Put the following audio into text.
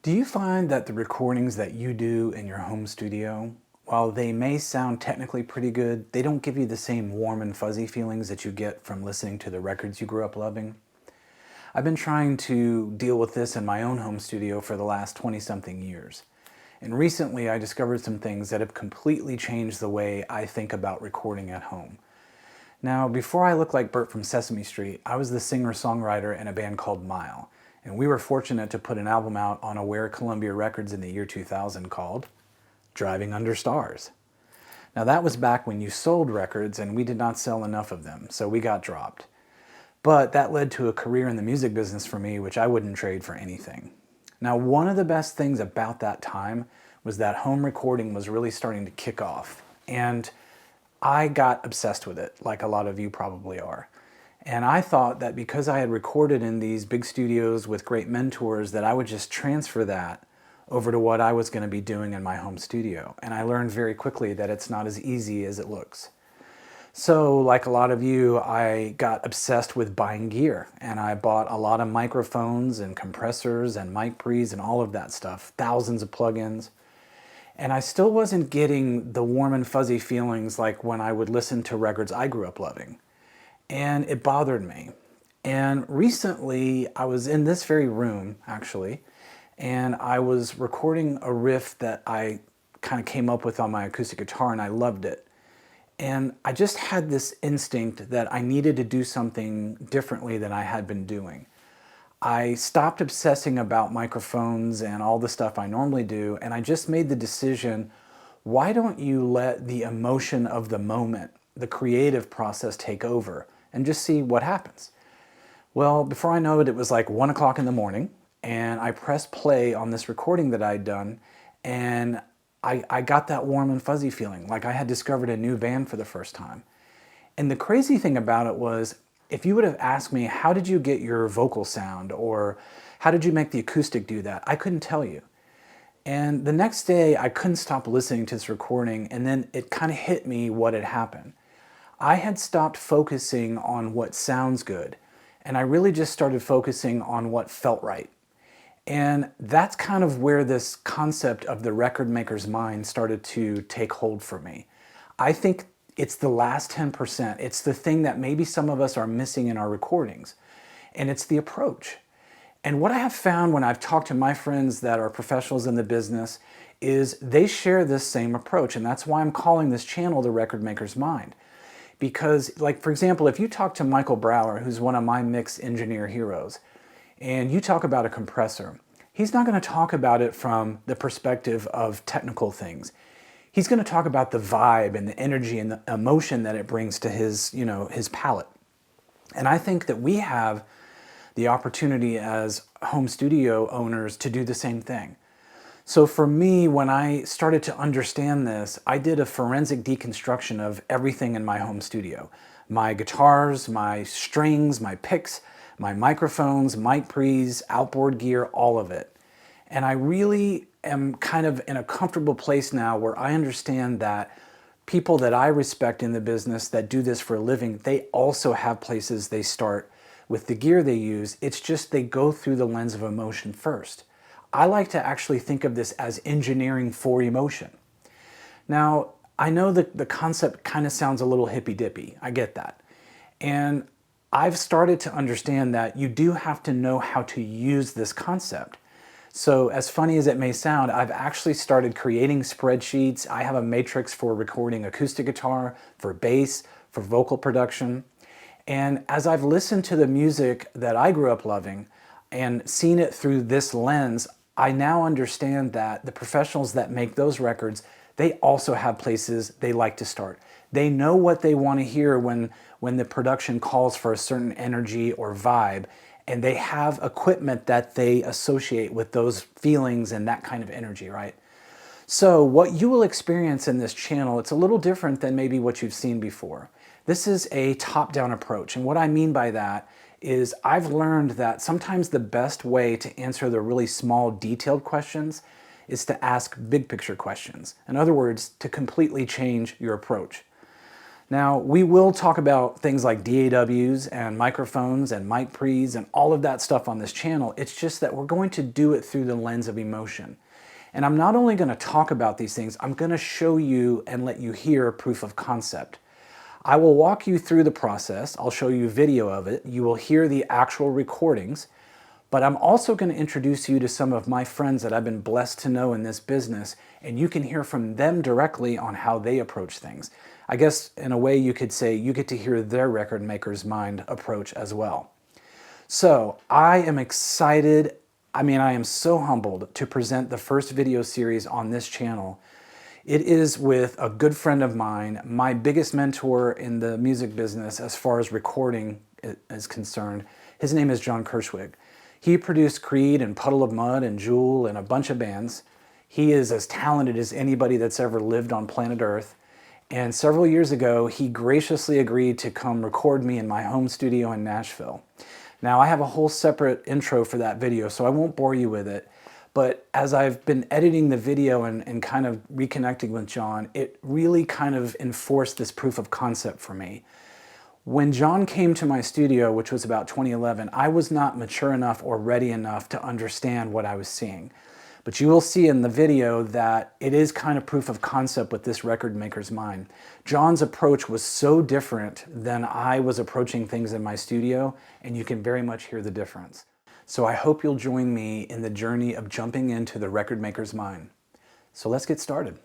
Do you find that the recordings that you do in your home studio, while they may sound technically pretty good, they don't give you the same warm and fuzzy feelings that you get from listening to the records you grew up loving? I've been trying to deal with this in my own home studio for the last 20-something years. And recently I discovered some things that have completely changed the way I think about recording at home. Now, before I looked like Bert from Sesame Street, I was the singer-songwriter in a band called Mile. And we were fortunate to put an album out on Aware Columbia Records in the year 2000 called Driving Under Stars. Now that was back when you sold records and we did not sell enough of them, so we got dropped. But that led to a career in the music business for me, which I wouldn't trade for anything. Now, one of the best things about that time was that home recording was really starting to kick off. And I got obsessed with it, like a lot of you probably are. And I thought that because I had recorded in these big studios with great mentors, that I would just transfer that over to what I was going to be doing in my home studio. And I learned very quickly that it's not as easy as it looks. So, like a lot of you, I got obsessed with buying gear. And I bought a lot of microphones and compressors and mic pre's and all of that stuff, thousands of plugins. And I still wasn't getting the warm and fuzzy feelings like when I would listen to records I grew up loving. And it bothered me. And recently, I was in this very room, actually, and I was recording a riff that I kind of came up with on my acoustic guitar, and I loved it. And I just had this instinct that I needed to do something differently than I had been doing. I stopped obsessing about microphones and all the stuff I normally do, and I just made the decision, why don't you let the emotion of the moment, the creative process, take over and just see what happens? Well, before I know it, it was like 1 o'clock in the morning, and I pressed play on this recording that I'd done, and I got that warm and fuzzy feeling, like I had discovered a new band for the first time. And the crazy thing about it was, if you would have asked me, how did you get your vocal sound, or how did you make the acoustic do that, I couldn't tell you. And the next day, I couldn't stop listening to this recording, and then it kind of hit me what had happened. I had stopped focusing on what sounds good, and I really just started focusing on what felt right. And that's kind of where this concept of the record maker's mind started to take hold for me. I think it's the last 10%. It's the thing that maybe some of us are missing in our recordings, and it's the approach. And what I have found when I've talked to my friends that are professionals in the business is they share this same approach, and that's why I'm calling this channel The Record Maker's Mind. Because, like, for example, if you talk to Michael Brower, who's one of my mix engineer heroes, and you talk about a compressor, he's not going to talk about it from the perspective of technical things. He's going to talk about the vibe and the energy and the emotion that it brings to his, his palette. And I think that we have the opportunity as home studio owners to do the same thing. So for me, when I started to understand this, I did a forensic deconstruction of everything in my home studio. My guitars, my strings, my picks, my microphones, mic pre's, outboard gear, all of it. And I really am kind of in a comfortable place now where I understand that people that I respect in the business that do this for a living, they also have places they start with the gear they use. It's just they go through the lens of emotion first. I like to actually think of this as engineering for emotion. Now, I know that the concept kind of sounds a little hippy-dippy. I get that. And I've started to understand that you do have to know how to use this concept. So as funny as it may sound, I've actually started creating spreadsheets. I have a matrix for recording acoustic guitar, for bass, for vocal production. And as I've listened to the music that I grew up loving and seen it through this lens, I now understand that the professionals that make those records, they also have places they like to start. They know what they want to hear when the production calls for a certain energy or vibe, and they have equipment that they associate with those feelings and that kind of energy, right? So what you will experience in this channel, it's a little different than maybe what you've seen before. This is a top-down approach, and what I mean by that is I've learned that sometimes the best way to answer the really small, detailed questions is to ask big picture questions. In other words, to completely change your approach. Now, we will talk about things like DAWs and microphones and mic pre's and all of that stuff on this channel. It's just that we're going to do it through the lens of emotion. And I'm not only going to talk about these things, I'm going to show you and let you hear proof of concept. I will walk you through the process. I'll show you video of it. You will hear the actual recordings. But I'm also going to introduce you to some of my friends that I've been blessed to know in this business, and you can hear from them directly on how they approach things. I guess in a way you could say you get to hear their record maker's mind approach as well. So I am excited. I am so humbled to present the first video series on this channel. It is with a good friend of mine, my biggest mentor in the music business as far as recording is concerned. His name is John Kirschwig. He produced Creed and Puddle of Mudd and Jewel and a bunch of bands. He is as talented as anybody that's ever lived on planet Earth. And several years ago, he graciously agreed to come record me in my home studio in Nashville. Now, I have a whole separate intro for that video, so I won't bore you with it. But as I've been editing the video and kind of reconnecting with John, it really kind of enforced this proof of concept for me. When John came to my studio, which was about 2011, I was not mature enough or ready enough to understand what I was seeing. But you will see in the video that it is kind of proof of concept with this record maker's mind. John's approach was so different than I was approaching things in my studio, and you can very much hear the difference. So I hope you'll join me in the journey of jumping into the record maker's mind. So let's get started.